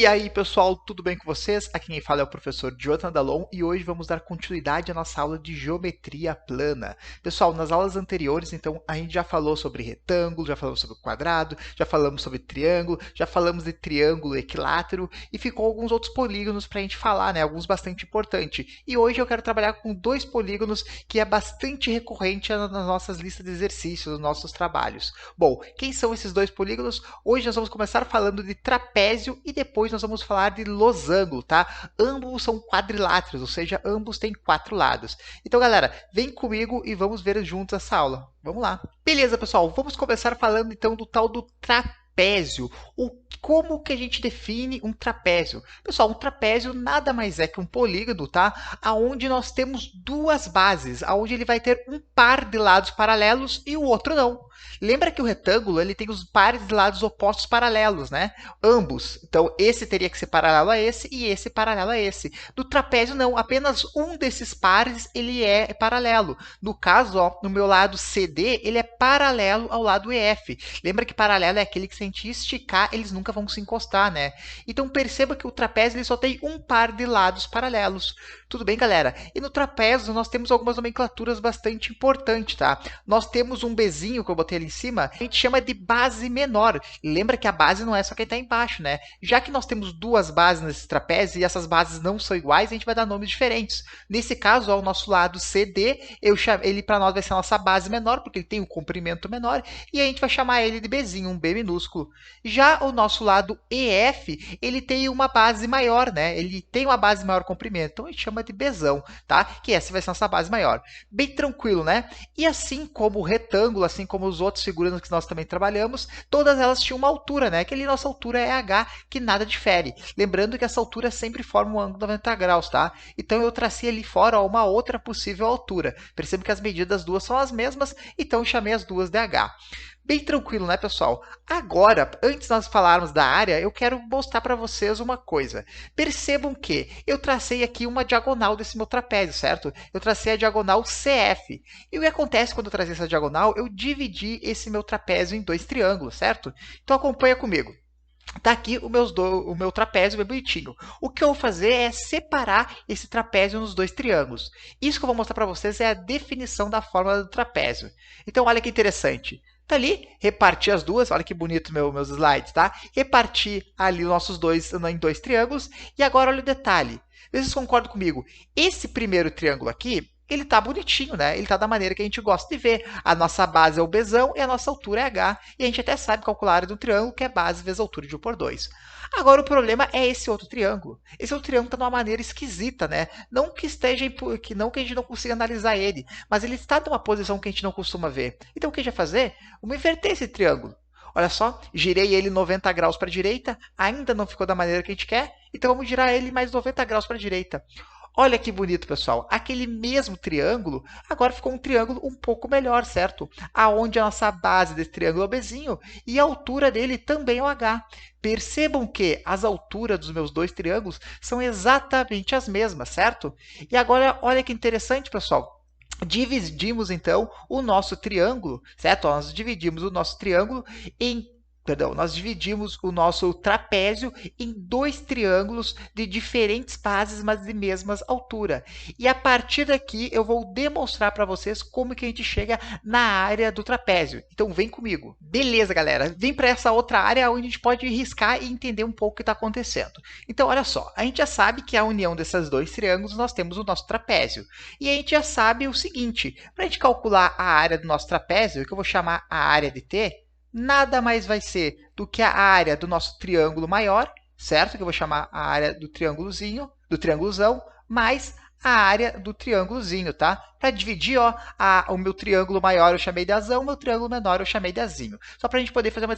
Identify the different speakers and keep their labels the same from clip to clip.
Speaker 1: E aí, pessoal, tudo bem com vocês? Aqui quem fala é o professor Jonathan Dallon e hoje vamos dar continuidade à nossa aula de geometria plana. Pessoal, nas aulas anteriores, então, a gente já falou sobre retângulo, já falamos sobre quadrado, já falamos sobre triângulo, já falamos de triângulo equilátero e ficou alguns outros polígonos para a gente falar, né? Alguns bastante importantes. E hoje eu quero trabalhar com dois polígonos que é bastante recorrente nas nossas listas de exercícios, nos nossos trabalhos. Bom, quem são esses dois polígonos? Hoje nós vamos começar falando de trapézio e depois nós vamos falar de losango, tá? Ambos são quadriláteros, ou seja, ambos têm 4 lados. Então, galera, vem comigo e vamos ver juntos essa aula. Vamos lá. Beleza, pessoal, vamos começar falando então do tal do trapézio. Como que a gente define um trapézio? Pessoal, um trapézio nada mais é que um polígono, tá? Aonde nós temos duas bases, aonde ele vai ter um par de lados paralelos e o outro não. Lembra que o retângulo ele tem os pares de lados opostos paralelos, né? Ambos. Então, esse teria que ser paralelo a esse e esse paralelo a esse. Do trapézio, não. Apenas um desses pares ele é paralelo. No caso, ó, no meu lado CD, ele é paralelo ao lado EF. Lembra que paralelo é aquele que se a gente esticar, eles nunca vão se encostar, né? Então, perceba que o trapézio ele só tem um par de lados paralelos. Tudo bem, galera? E no trapézio, nós temos algumas nomenclaturas bastante importantes, tá? Nós temos um Bzinho, que eu botei ali em cima, a gente chama de base menor. E lembra que a base não é só quem está embaixo, né? Já que nós temos duas bases nesse trapézio e essas bases não são iguais, a gente vai dar nomes diferentes. Nesse caso, ó, o nosso lado CD, ele para nós vai ser a nossa base menor, porque ele tem um comprimento menor, e a gente vai chamar ele de Bzinho, um B minúsculo. Já o nosso lado EF, ele tem uma base maior, né? Ele tem uma base maior comprimento, então a gente chama de Bzão, tá? Que essa vai ser a nossa base maior. Bem tranquilo, né? E assim como o retângulo, assim como os outros figuras que nós também trabalhamos, todas elas tinham uma altura, né? Que ali nossa altura é h, que nada difere. Lembrando que essa altura sempre forma um ângulo de 90 graus, tá? Então eu tracei ali fora ó, uma outra possível altura. Perceba que as medidas das duas são as mesmas, então eu chamei as duas de h. Bem tranquilo, né, pessoal? Agora, antes de nós falarmos da área, eu quero mostrar para vocês uma coisa. Percebam que eu tracei aqui uma diagonal desse meu trapézio, certo? Eu tracei a diagonal CF. E o que acontece quando eu tracei essa diagonal? Eu dividi esse meu trapézio em dois triângulos, certo? Então acompanha comigo. Tá aqui o meu trapézio bem bonitinho. O que eu vou fazer é separar esse trapézio nos dois triângulos. Isso que eu vou mostrar para vocês é a definição da forma do trapézio. Então, olha que interessante. Tá ali, reparti as duas, olha que bonito meus slides, tá? Reparti ali os nossos dois em dois triângulos. E agora olha o detalhe. Vocês concordam comigo? Esse primeiro triângulo aqui, ele tá bonitinho, né? Ele tá da maneira que a gente gosta de ver. A nossa base é o Bzão e a nossa altura é h. E a gente até sabe calcular a área do triângulo, que é base vezes altura de 1 por 2. Agora, o problema é esse outro triângulo. Esse outro triângulo está de uma maneira esquisita, né? Não que esteja, não que a gente não consiga analisar ele, mas ele está numa posição que a gente não costuma ver. Então, o que a gente vai fazer? Vamos inverter esse triângulo. Olha só, girei ele 90 graus para a direita, ainda não ficou da maneira que a gente quer, então vamos girar ele mais 90 graus para a direita. Olha que bonito, pessoal. Aquele mesmo triângulo, agora ficou um triângulo um pouco melhor, certo? Aonde a nossa base desse triângulo é o Bzinho e a altura dele também é o h. Percebam que as alturas dos meus dois triângulos são exatamente as mesmas, certo? E agora, olha que interessante, pessoal. Dividimos, então, o nosso triângulo, certo? Nós dividimos o nosso triângulo nós dividimos o nosso trapézio em dois triângulos de diferentes bases, mas de mesmas altura. E a partir daqui eu vou demonstrar para vocês como que a gente chega na área do trapézio. Então vem comigo. Beleza, galera? Vem para essa outra área onde a gente pode riscar e entender um pouco o que está acontecendo. Então, olha só. A gente já sabe que a união desses dois triângulos nós temos o nosso trapézio. E a gente já sabe o seguinte. Para a gente calcular a área do nosso trapézio, que eu vou chamar a área de T, nada mais vai ser do que a área do nosso triângulo maior, certo? Que eu vou chamar a área do triângulozão, mais a área do triângulozinho, tá? Para dividir, ó, o meu triângulo maior eu chamei de azão, o meu triângulo menor eu chamei de azinho. Só para a gente poder fazer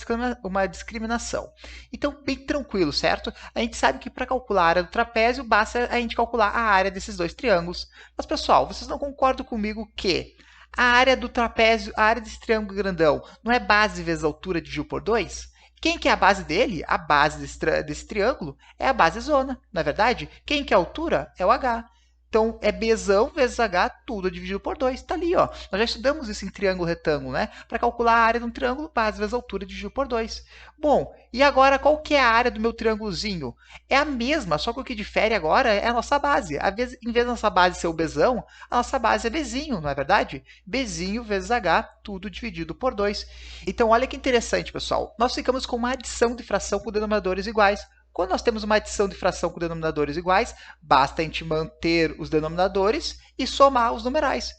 Speaker 1: uma discriminação. Então, bem tranquilo, certo? A gente sabe que para calcular a área do trapézio, basta a gente calcular a área desses dois triângulos. Mas, pessoal, vocês não concordam comigo que a área do trapézio, a área desse triângulo grandão, não é base vezes altura dividido por 2? Quem que é a base dele? A base desse triângulo é a base zona, não é verdade? Quem que é a altura? É o h. Então, é Bzão vezes H, tudo dividido por 2. Está ali, ó. Nós já estudamos isso em triângulo retângulo, né? Para calcular a área de um triângulo, base vezes altura dividido por 2. Bom, e agora qual que é a área do meu triângulozinho? É a mesma, só que o que difere agora é a nossa base. Em vez da nossa base ser o Bzão, a nossa base é Bzinho, não é verdade? Bzinho vezes H, tudo dividido por 2. Então, olha que interessante, pessoal. Nós ficamos com uma adição de fração com denominadores iguais. Quando nós temos uma adição de fração com denominadores iguais, basta a gente manter os denominadores e somar os numerais.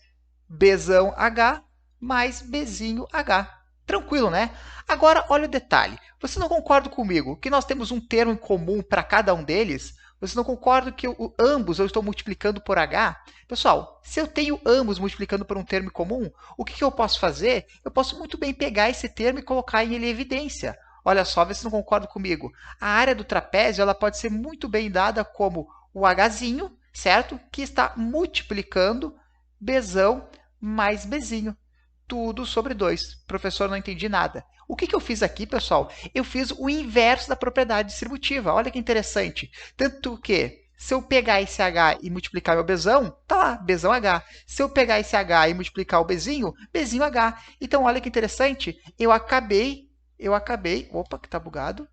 Speaker 1: Bzão H mais Bzinho H. Tranquilo, né? Agora, olha o detalhe. Você não concorda comigo que nós temos um termo em comum para cada um deles? Você não concorda que ambos eu estou multiplicando por H? Pessoal, se eu tenho ambos multiplicando por um termo em comum, o que eu posso fazer? Eu posso muito bem pegar esse termo e colocar ele em evidência. Olha só, vê se não concorda comigo. A área do trapézio ela pode ser muito bem dada como o Hzinho, certo? Que está multiplicando Bzão mais Bzinho. Tudo sobre 2. Professor, não entendi nada. O que eu fiz aqui, pessoal? Eu fiz o inverso da propriedade distributiva. Olha que interessante. Tanto que, se eu pegar esse H e multiplicar meu Bzão, tá lá, Bzão H. Se eu pegar esse H e multiplicar o Bzinho, Bzinho H. Então, olha que interessante. Eu acabei, opa, que tá bugado.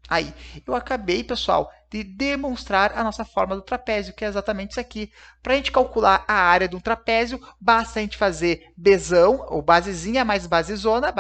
Speaker 1: Aí, eu acabei, pessoal, de demonstrar a nossa forma do trapézio, que é exatamente isso aqui. Para a gente calcular a área de um trapézio, basta a gente fazer Bzão, ou basezinha mais basezona,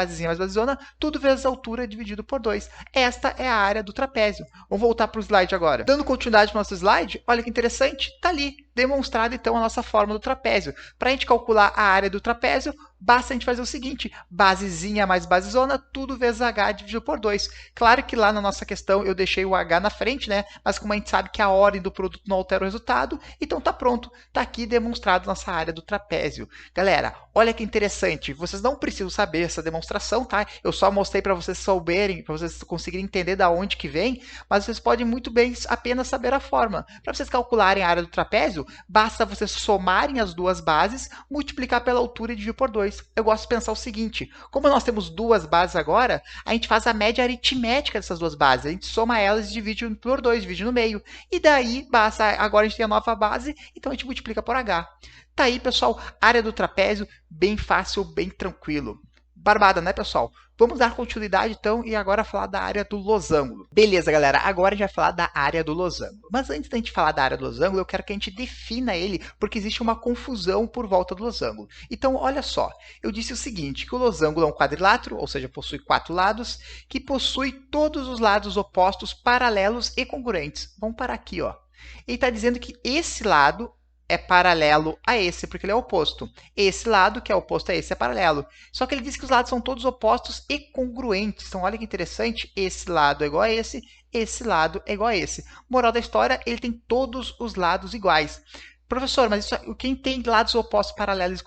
Speaker 1: tudo vezes a altura dividido por 2. Esta é a área do trapézio. Vamos voltar para o slide agora. Dando continuidade para o nosso slide, olha que interessante, está ali, demonstrada então a nossa forma do trapézio. Para a gente calcular a área do trapézio, basta a gente fazer o seguinte, basezinha mais basezona, tudo vezes H dividido por 2. Claro que lá na nossa questão eu deixei o H na frente, né? Mas como a gente sabe que a ordem do produto não altera o resultado, então tá pronto. Tá aqui demonstrado nossa área do trapézio. Galera, olha que interessante. Vocês não precisam saber essa demonstração, tá? Eu só mostrei para vocês souberem, para vocês conseguirem entender da onde que vem, mas vocês podem muito bem apenas saber a forma. Para vocês calcularem a área do trapézio, basta vocês somarem as duas bases, multiplicar pela altura e dividir por 2. Eu gosto de pensar o seguinte, como nós temos duas bases agora, a gente faz a média aritmética dessas duas bases. A gente soma elas e divide por 2, divide no meio. E daí, basta, agora a gente tem a nova base, então a gente multiplica por H. Tá aí, pessoal, área do trapézio, bem fácil, bem tranquilo. Barbada, né, pessoal? Vamos dar continuidade, então, e agora falar da área do losango. Beleza, galera, agora a gente vai falar da área do losango. Mas antes da gente falar da área do losango, eu quero que a gente defina ele, porque existe uma confusão por volta do losango. Então, olha só, eu disse o seguinte, que o losango é um quadrilátero, ou seja, possui 4 lados, que possui todos os lados opostos paralelos e congruentes. Vamos parar aqui, ó. Ele está dizendo que esse lado é paralelo a esse, porque ele é oposto. Esse lado, que é oposto a esse, é paralelo. Só que ele diz que os lados são todos opostos e congruentes. Então, olha que interessante. Esse lado é igual a esse lado é igual a esse. Moral da história, ele tem todos os lados iguais. Professor, mas isso, quem tem lados opostos paralelos e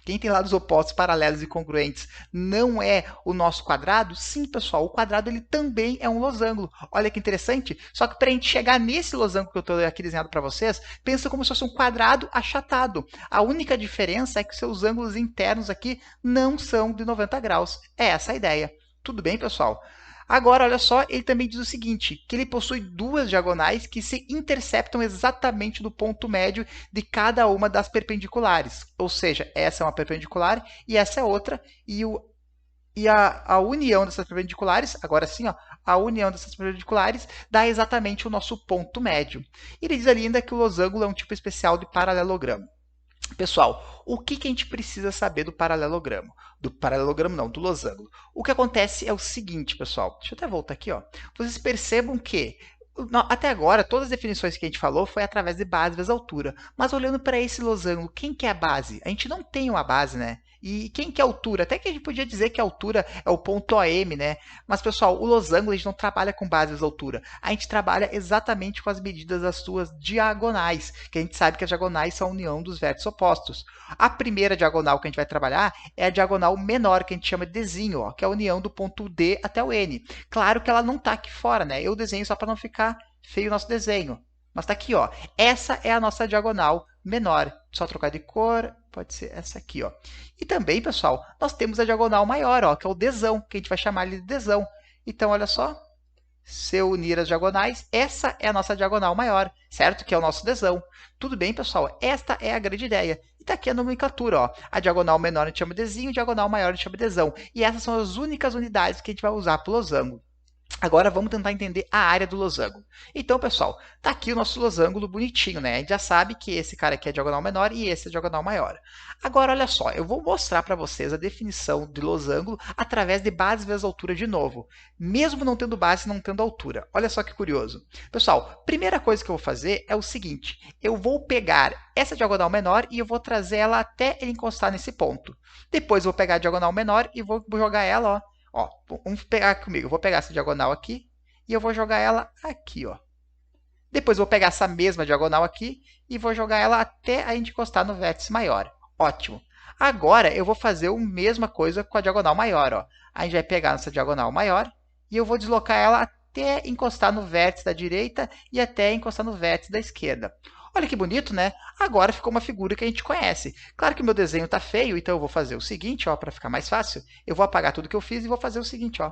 Speaker 1: quem tem lados opostos, paralelos e congruentes não é o nosso quadrado? Sim, pessoal, o quadrado ele também é um losango. Olha que interessante. Só que para a gente chegar nesse losango que eu estou aqui desenhado para vocês, pensa como se fosse um quadrado achatado. A única diferença é que seus ângulos internos aqui não são de 90 graus. É essa a ideia. Tudo bem, pessoal? Agora, olha só, ele também diz o seguinte, que ele possui duas diagonais que se interceptam exatamente no ponto médio de cada uma das perpendiculares. Ou seja, essa é uma perpendicular e essa é outra, e a união dessas perpendiculares, agora sim, ó, a união dessas perpendiculares dá exatamente o nosso ponto médio. Ele diz ali ainda que o losango é um tipo especial de paralelogramo. Pessoal, o que a gente precisa saber do paralelogramo? Do paralelogramo não, do losango. O que acontece é o seguinte, pessoal. Deixa eu até voltar aqui, ó. Vocês percebam que até agora, todas as definições que a gente falou foi através de base vezes altura. Mas olhando para esse losango, quem que é a base? A gente não tem uma base, né? E quem que é a altura? Até que a gente podia dizer que a altura é o ponto OM, né? Mas, pessoal, o losango a gente não trabalha com base vezes altura. A gente trabalha exatamente com as medidas das suas diagonais, que a gente sabe que as diagonais são a união dos vértices opostos. A primeira diagonal que a gente vai trabalhar é a diagonal menor, que a gente chama de Dzinho, ó, que é a união do ponto D até o N. Claro que ela não está aqui fora, né? Eu desenho só para não ficar feio o nosso desenho. Mas está aqui, ó. Essa é a nossa diagonal menor. Só trocar de cor, pode ser essa aqui, ó. E também, pessoal, nós temos a diagonal maior, ó, que é o Dzão, que a gente vai chamar ele de Dzão. Então, olha só. Se eu unir as diagonais, essa é a nossa diagonal maior, certo? Que é o nosso desão. Tudo bem, pessoal? Esta é a grande ideia. E está aqui a nomenclatura, ó. A diagonal menor a gente chama de desinho, a diagonal maior a gente chama de desão. E essas são as únicas unidades que a gente vai usar para o losango. Agora vamos tentar entender a área do losango. Então, pessoal, tá aqui o nosso losango bonitinho, né? A gente já sabe que esse cara aqui é a diagonal menor e esse é a diagonal maior. Agora, olha só, eu vou mostrar para vocês a definição de losango através de base vezes altura de novo, mesmo não tendo base e não tendo altura. Olha só que curioso. Pessoal, primeira coisa que eu vou fazer é o seguinte, eu vou pegar essa diagonal menor e eu vou trazer ela até ele encostar nesse ponto. Depois eu vou pegar a diagonal menor e vou jogar ela, ó, vamos pegar comigo. Eu vou pegar essa diagonal aqui e eu vou jogar ela aqui, ó. Depois eu vou pegar essa mesma diagonal aqui e vou jogar ela até a gente encostar no vértice maior. Ótimo. Agora eu vou fazer a mesma coisa com a diagonal maior, ó. A gente vai pegar essa diagonal maior e eu vou deslocar ela até encostar no vértice da direita e até encostar no vértice da esquerda. Olha que bonito, né? Agora ficou uma figura que a gente conhece. Claro que o meu desenho está feio, então eu vou fazer o seguinte, ó, para ficar mais fácil. Eu vou apagar tudo que eu fiz e vou fazer o seguinte, ó.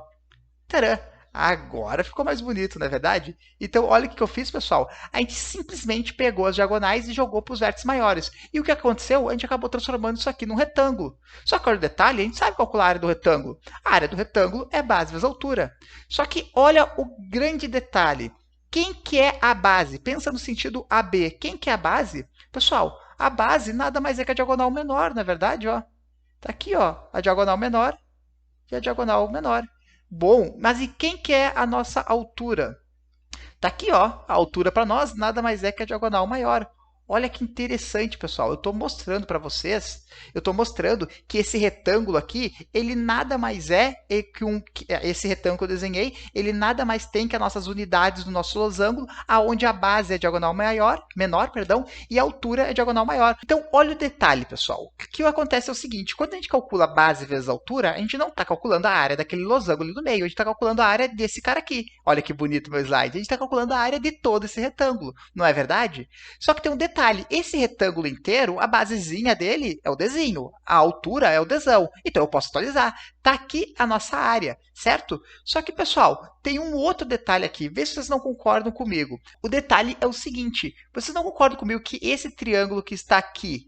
Speaker 1: Tcharam! Agora ficou mais bonito, não é verdade? Então, olha o que eu fiz, pessoal. A gente simplesmente pegou as diagonais e jogou para os vértices maiores. E o que aconteceu? A gente acabou transformando isso aqui num retângulo. Só que olha o detalhe, a gente sabe calcular a área do retângulo. A área do retângulo é base vezes altura. Só que olha o grande detalhe. Quem que é a base? Pensa no sentido AB. Quem que é a base? Pessoal, a base nada mais é que a diagonal menor, não é verdade? Ó, tá aqui, ó, a diagonal menor e a diagonal menor. Bom, mas e quem que é a nossa altura? Tá aqui, ó, a altura para nós nada mais é que a diagonal maior. Olha que interessante, pessoal. Eu estou mostrando para vocês, eu estou mostrando que esse retângulo aqui, ele nada mais é que esse retângulo que eu desenhei, ele nada mais tem que as nossas unidades do nosso losango, aonde a base é a diagonal menor, perdão, e a altura é a diagonal maior. Então, olha o detalhe, pessoal. O que acontece é o seguinte, quando a gente calcula base vezes altura, a gente não está calculando a área daquele losango ali no meio, a gente está calculando a área desse cara aqui. Olha que bonito meu slide. A gente está calculando a área de todo esse retângulo, não é verdade? Só que tem um detalhe. Esse retângulo inteiro, a basezinha dele é o desenho, a altura é o desão. Então eu posso atualizar. Está aqui a nossa área, certo? Só que, pessoal, tem um outro detalhe aqui. Vê se vocês não concordam comigo. O detalhe é o seguinte. Vocês não concordam comigo que esse triângulo que está aqui,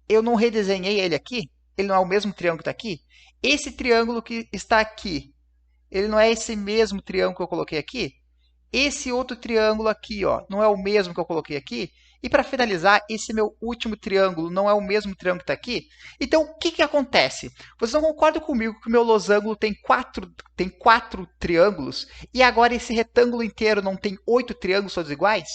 Speaker 1: eu não redesenhei ele aqui? Ele não é o mesmo triângulo que está aqui? Esse triângulo que está aqui, ele não é esse mesmo triângulo que eu coloquei aqui? Esse outro triângulo aqui, ó, não é o mesmo que eu coloquei aqui? E para finalizar, esse meu último triângulo não é o mesmo triângulo que está aqui? Então, o que acontece? Vocês não concordam comigo que o meu losango tem quatro triângulos e agora esse retângulo inteiro não tem 8 triângulos todos iguais?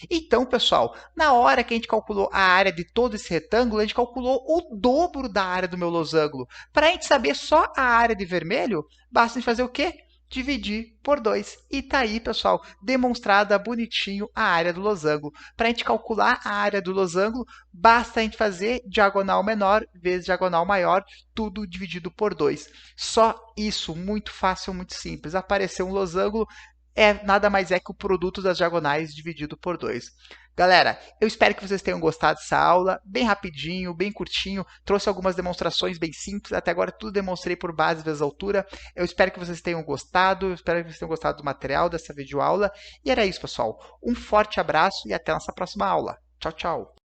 Speaker 1: Então, pessoal, na hora que a gente calculou a área de todo esse retângulo, a gente calculou o dobro da área do meu losango. Para a gente saber só a área de vermelho, basta a gente fazer o quê? Dividir por 2. E tá aí, pessoal, demonstrada bonitinho a área do losango. Para a gente calcular a área do losango, basta a gente fazer diagonal menor vezes diagonal maior, tudo dividido por 2. Só isso, muito fácil, muito simples. Apareceu um losango, nada mais é que o produto das diagonais dividido por 2. Galera, eu espero que vocês tenham gostado dessa aula, bem rapidinho, bem curtinho, trouxe algumas demonstrações bem simples, até agora tudo demonstrei por base vezes altura. Eu espero que vocês tenham gostado, eu espero que vocês tenham gostado do material dessa videoaula. E era isso, pessoal. Um forte abraço e até a nossa próxima aula. Tchau, tchau!